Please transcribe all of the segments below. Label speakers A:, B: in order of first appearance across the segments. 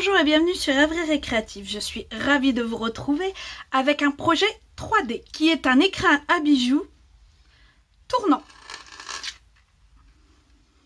A: Bonjour et bienvenue sur Rêverie Récréative. Je suis ravie de vous retrouver avec un projet 3D qui est un écrin à bijoux tournant.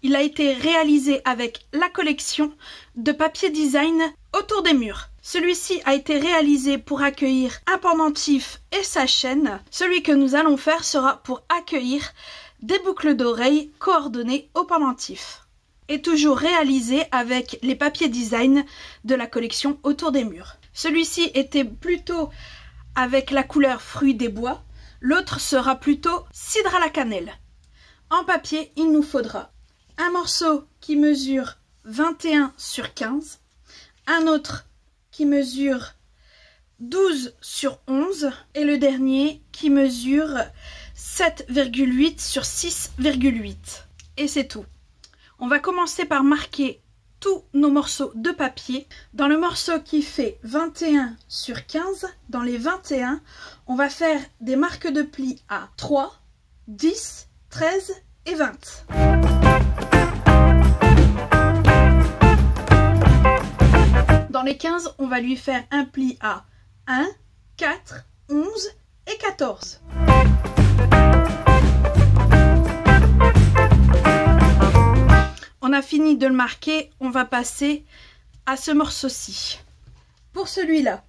A: Il a été réalisé avec la collection de papier design autour des murs. Celui-ci a été réalisé pour accueillir un pendentif et sa chaîne. Celui que nous allons faire sera pour accueillir des boucles d'oreilles coordonnées au pendentif. Et toujours réalisé avec les papiers design de la collection autour des murs. Celui-ci était plutôt avec la couleur fruit des bois, l'autre sera plutôt cidre à la cannelle. En papier, il nous faudra un morceau qui mesure 21 sur 15, un autre qui mesure 12 sur 11 et le dernier qui mesure 7,8 sur 6,8. Et c'est tout. On va commencer par marquer tous nos morceaux de papier. Dans le morceau qui fait 21 sur 15, dans les 21, on va faire des marques de pli à 3, 10, 13 et 20. Dans les 15, on va lui faire un pli à 1, 4, 11 et 14. On a fini de le marquer, on va passer à ce morceau-ci. Pour celui-là,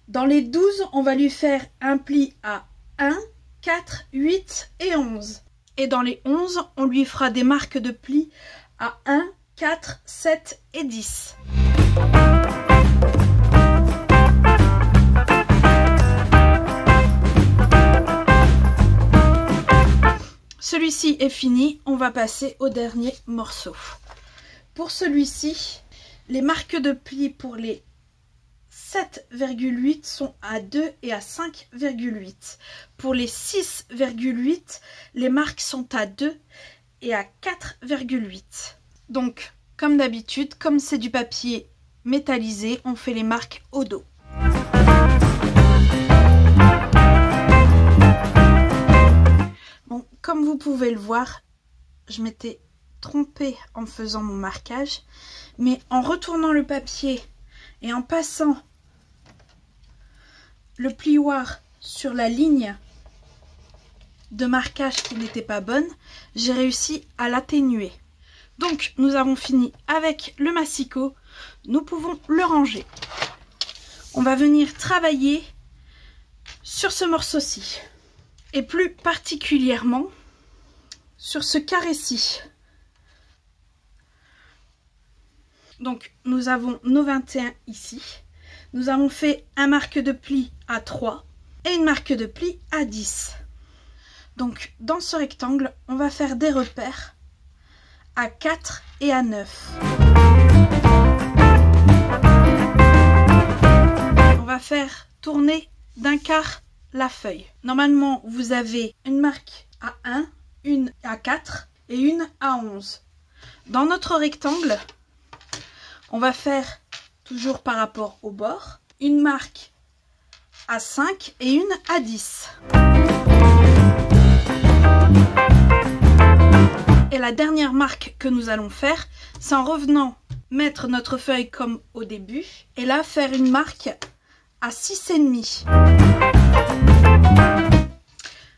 A: dans les 12, on va lui faire un pli à 1, 4, 8 et 11. Et dans les 11, on lui fera des marques de pli à 1, 4, 7 et 10. Celui-ci est fini, on va passer au dernier morceau. Pour celui-ci, les marques de pli pour les 7,8 sont à 2 et à 5,8. Pour les 6,8, les marques sont à 2 et à 4,8. Donc, comme d'habitude, comme c'est du papier métallisé, on fait les marques au dos. Comme vous pouvez le voir, je m'étais trompée en faisant mon marquage, mais en retournant le papier et en passant le plioir sur la ligne de marquage qui n'était pas bonne, j'ai réussi à l'atténuer. Donc nous avons fini avec le massicot, nous pouvons le ranger. On va venir travailler sur ce morceau-ci. Et plus particulièrement sur ce carré-ci. Donc nous avons nos 21 ici. Nous avons fait un marque de pli à 3 et une marque de pli à 10. Donc dans ce rectangle, on va faire des repères à 4 et à 9. On va faire tourner d'un quart la feuille. Normalement, vous avez une marque à 1, une à 4 et une à 11. Dans notre rectangle, on va faire, toujours par rapport au bord, une marque à 5 et une à 10. Et la dernière marque que nous allons faire, c'est en revenant mettre notre feuille comme au début et là faire une marque à 6,5.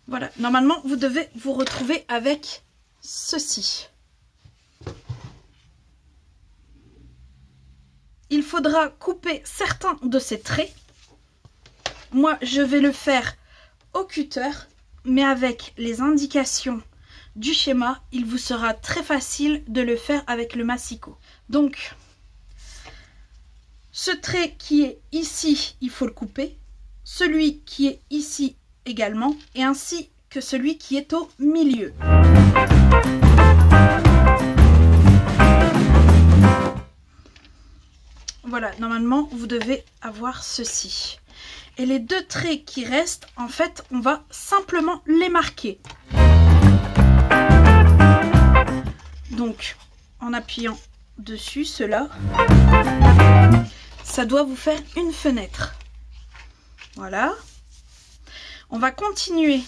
A: Voilà, normalement vous devez vous retrouver avec ceci. Il faudra couper certains de ces traits. Moi je vais le faire au cutter, mais avec les indications du schéma, il vous sera très facile de le faire avec le massicot. Donc, ce trait qui est ici, il faut le couper. Celui qui est ici également, et ainsi que celui qui est au milieu. Voilà, normalement, vous devez avoir ceci. Et les deux traits qui restent, en fait, on va simplement les marquer. Donc, en appuyant dessus, cela, ça doit vous faire une fenêtre. Voilà. On va continuer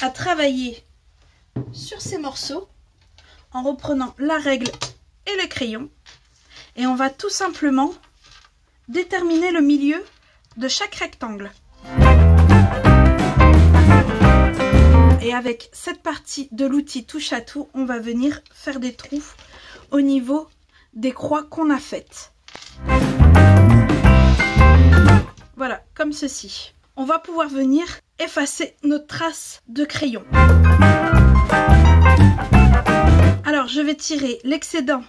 A: à travailler sur ces morceaux en reprenant la règle et le crayon. Et on va tout simplement déterminer le milieu de chaque rectangle. Et avec cette partie de l'outil touche à tout, on va venir faire des trous au niveau des croix qu'on a faites. Voilà, comme ceci. On va pouvoir venir effacer notre trace de crayon. Alors, je vais tirer l'excédent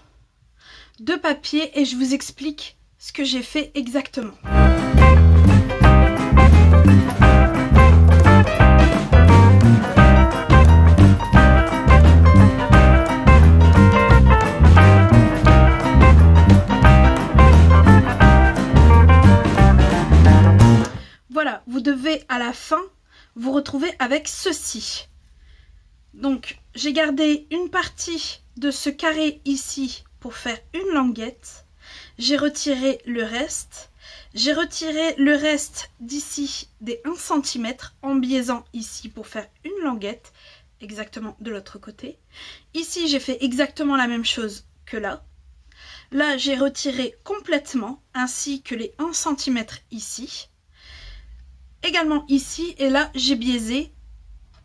A: de papier et je vous explique ce que j'ai fait exactement. Voilà, vous devez à la fin vous retrouver avec ceci. Donc, j'ai gardé une partie de ce carré ici pour faire une languette. J'ai retiré le reste. J'ai retiré le reste d'ici des 1 cm en biaisant ici pour faire une languette, exactement de l'autre côté. Ici, j'ai fait exactement la même chose que là. Là, j'ai retiré complètement, ainsi que les 1 cm ici. Également ici, et là, j'ai biaisé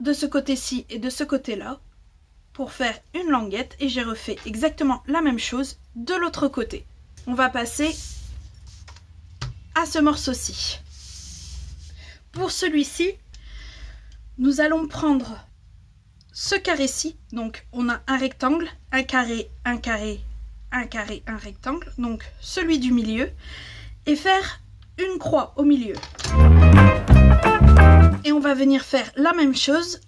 A: de ce côté-ci et de ce côté-là pour faire une languette et j'ai refait exactement la même chose de l'autre côté. On va passer à ce morceau-ci. Pour celui-ci, nous allons prendre ce carré-ci. Donc, on a un rectangle, un carré, un carré, un carré, un rectangle. Donc, celui du milieu et faire une croix au milieu. Et on va venir faire la même chose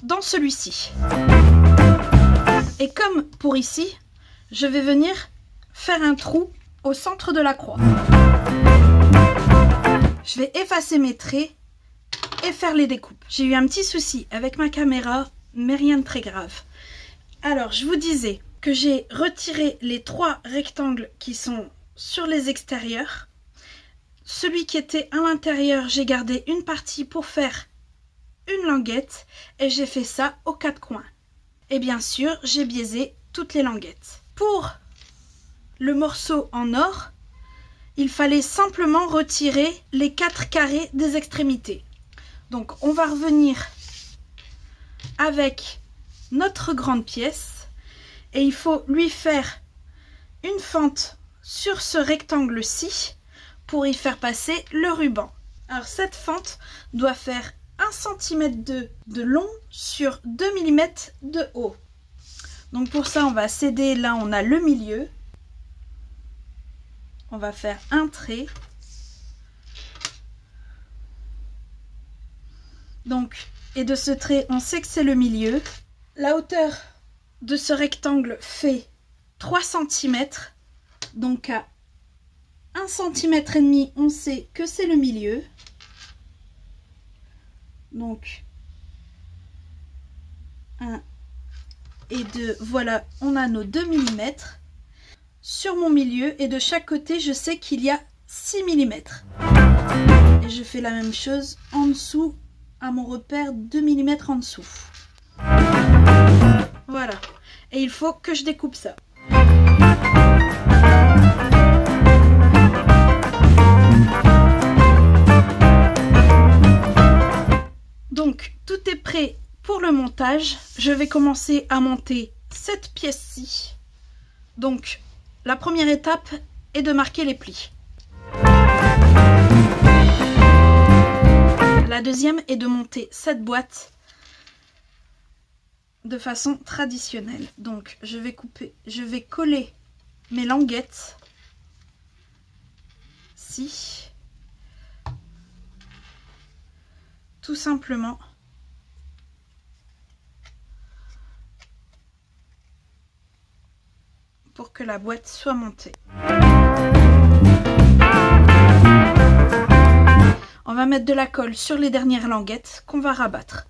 A: dans celui-ci. Et comme pour ici, je vais venir faire un trou au centre de la croix. Je vais effacer mes traits et faire les découpes. J'ai eu un petit souci avec ma caméra, mais rien de très grave. Alors, je vous disais que j'ai retiré les 3 rectangles qui sont sur les extérieurs. Celui qui était à l'intérieur, j'ai gardé une partie pour faire une languette et j'ai fait ça aux 4 coins. Et bien sûr, j'ai biaisé toutes les languettes. Pour le morceau en or, il fallait simplement retirer les 4 carrés des extrémités. Donc on va revenir avec notre grande pièce et il faut lui faire une fente sur ce rectangle-ci pour y faire passer le ruban. Alors cette fente doit faire 1 cm de long sur 2 mm de haut. Donc pour ça on va céder, là on a le milieu. On va faire un trait. Donc, et de ce trait on sait que c'est le milieu. La hauteur de ce rectangle fait 3 cm. Donc à 1,5 cm, on sait que c'est le milieu. Donc, 1 et 2, voilà, on a nos 2 mm. Sur mon milieu, et de chaque côté, je sais qu'il y a 6 mm. Et je fais la même chose en dessous, à mon repère 2 mm en dessous. Voilà. Et il faut que je découpe ça. Donc, tout est prêt pour le montage. Je vais commencer à monter cette pièce-ci. Donc, la première étape est de marquer les plis. La deuxième est de monter cette boîte de façon traditionnelle. Donc, je vais coller mes languettes ici. Tout simplement. Pour que la boîte soit montée. On va mettre de la colle sur les dernières languettes qu'on va rabattre.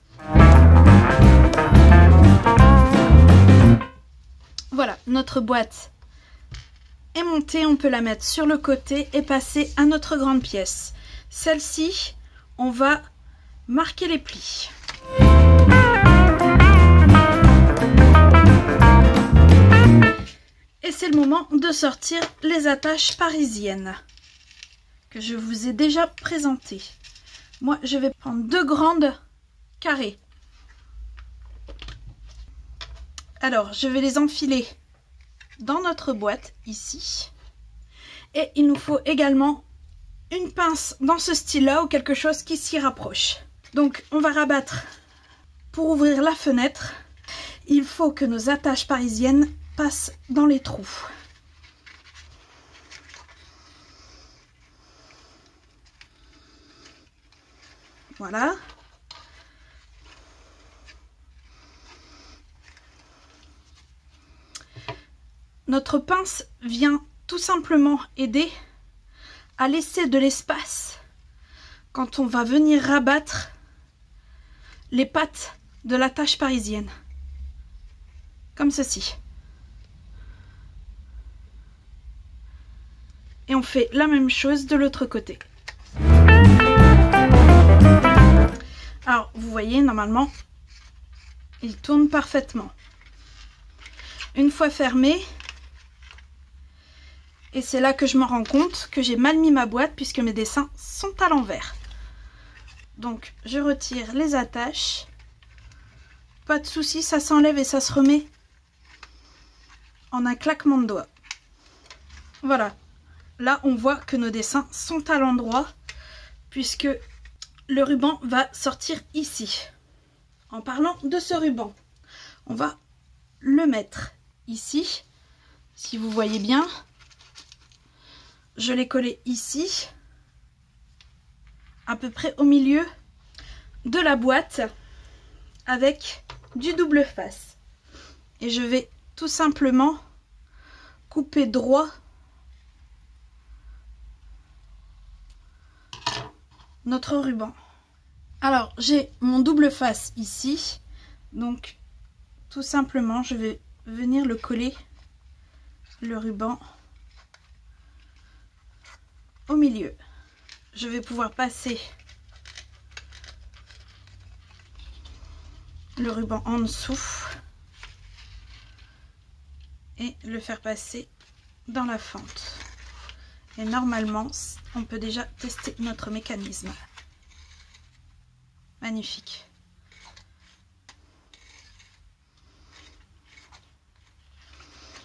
A: Voilà, notre boîte est montée. On peut la mettre sur le côté et passer à notre grande pièce. Celle-ci, on va marquer les plis. Et c'est le moment de sortir les attaches parisiennes. que je vous ai déjà présentées. Moi, je vais prendre 2 grandes carrées. Alors, je vais les enfiler dans notre boîte, ici. Et il nous faut également une pince dans ce style-là ou quelque chose qui s'y rapproche. Donc, on va rabattre pour ouvrir la fenêtre. Il faut que nos attaches parisiennes passent dans les trous. Voilà. Notre pince vient tout simplement aider à laisser de l'espace quand on va venir rabattre les pattes de l'attache parisienne. Comme ceci. Et on fait la même chose de l'autre côté. Alors, vous voyez, normalement, il tourne parfaitement. Une fois fermé, et c'est là que je me rends compte que j'ai mal mis ma boîte puisque mes dessins sont à l'envers. Donc, je retire les attaches. Pas de souci, ça s'enlève et ça se remet en un claquement de doigts. Voilà. Là, on voit que nos dessins sont à l'endroit puisque le ruban va sortir ici. En parlant de ce ruban, on va le mettre ici. Si vous voyez bien, je l'ai collé ici, à peu près au milieu de la boîte, avec du double face. Et je vais tout simplement couper droit notre ruban. Alors, j'ai mon double face ici, donc tout simplement je vais venir le coller, le ruban, au milieu. Je vais pouvoir passer le ruban en dessous et le faire passer dans la fente. Et normalement, on peut déjà tester notre mécanisme. Magnifique.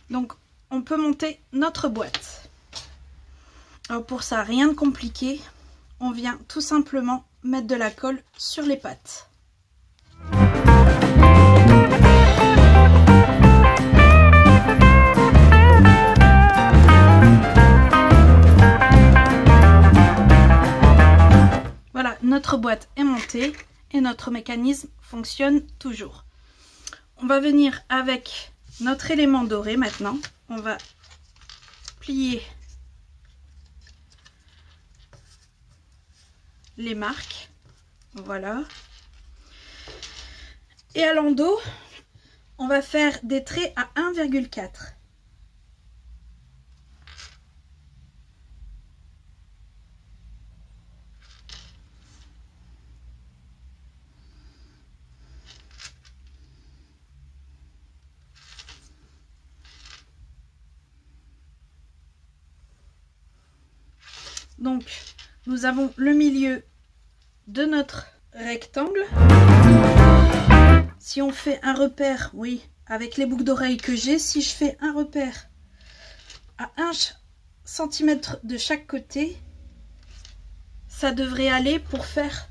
A: Donc, on peut monter notre boîte. Alors pour ça, rien de compliqué. On vient tout simplement mettre de la colle sur les pattes. Voilà, notre boîte est montée et notre mécanisme fonctionne toujours. On va venir avec notre élément doré maintenant. On va plier les marques, voilà. Et à l'endos, on va faire des traits à 1,4. Donc, nous avons le milieu de notre rectangle. Si on fait un repère, oui, avec les boucles d'oreilles que j'ai, si je fais un repère à 1 cm de chaque côté, ça devrait aller pour faire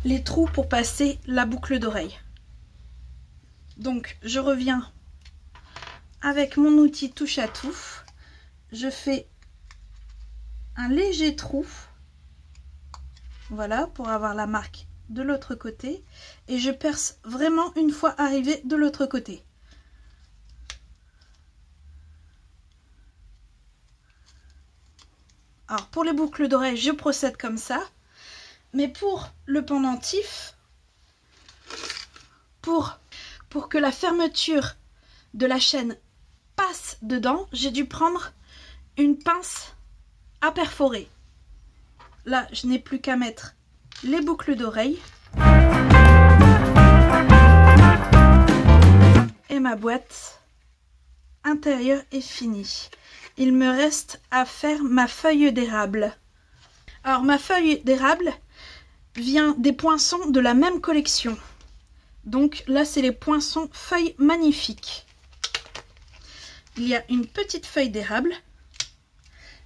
A: les trous pour passer la boucle d'oreille. Donc, je reviens avec mon outil touche à tout. Je fais un léger trou, voilà, pour avoir la marque de l'autre côté, et je perce vraiment une fois arrivé de l'autre côté. Alors pour les boucles d'oreilles, je procède comme ça, mais pour le pendentif, pour que la fermeture de la chaîne passe dedans, j'ai dû prendre une pince à perforer. Là, je n'ai plus qu'à mettre les boucles d'oreilles et ma boîte intérieure est finie. Il me reste à faire ma feuille d'érable. Alors ma feuille d'érable vient des poinçons de la même collection. Donc là c'est les poinçons feuilles magnifiques. Il y a une petite feuille d'érable.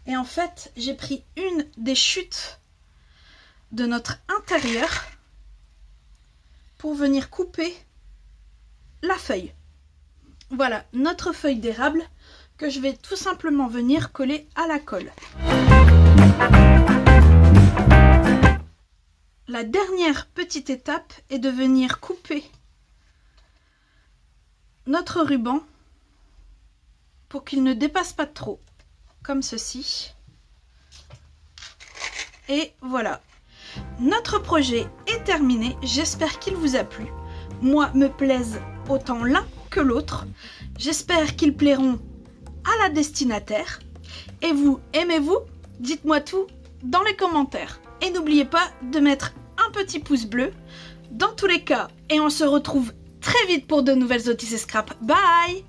A: Et en fait j'ai pris une des chutes de notre intérieur pour venir couper la feuille. Voilà notre feuille d'érable que je vais tout simplement venir coller à la colle. La dernière petite étape est de venir couper notre ruban pour qu'il ne dépasse pas trop, comme ceci. Et voilà, notre projet est terminé, j'espère qu'il vous a plu. Moi, me plaisent autant l'un que l'autre. J'espère qu'ils plairont à la destinataire. Et vous, aimez-vous? Dites-moi tout dans les commentaires. Et n'oubliez pas de mettre un petit pouce bleu. Dans tous les cas, et on se retrouve très vite pour de nouvelles Otis et Scrap. Bye!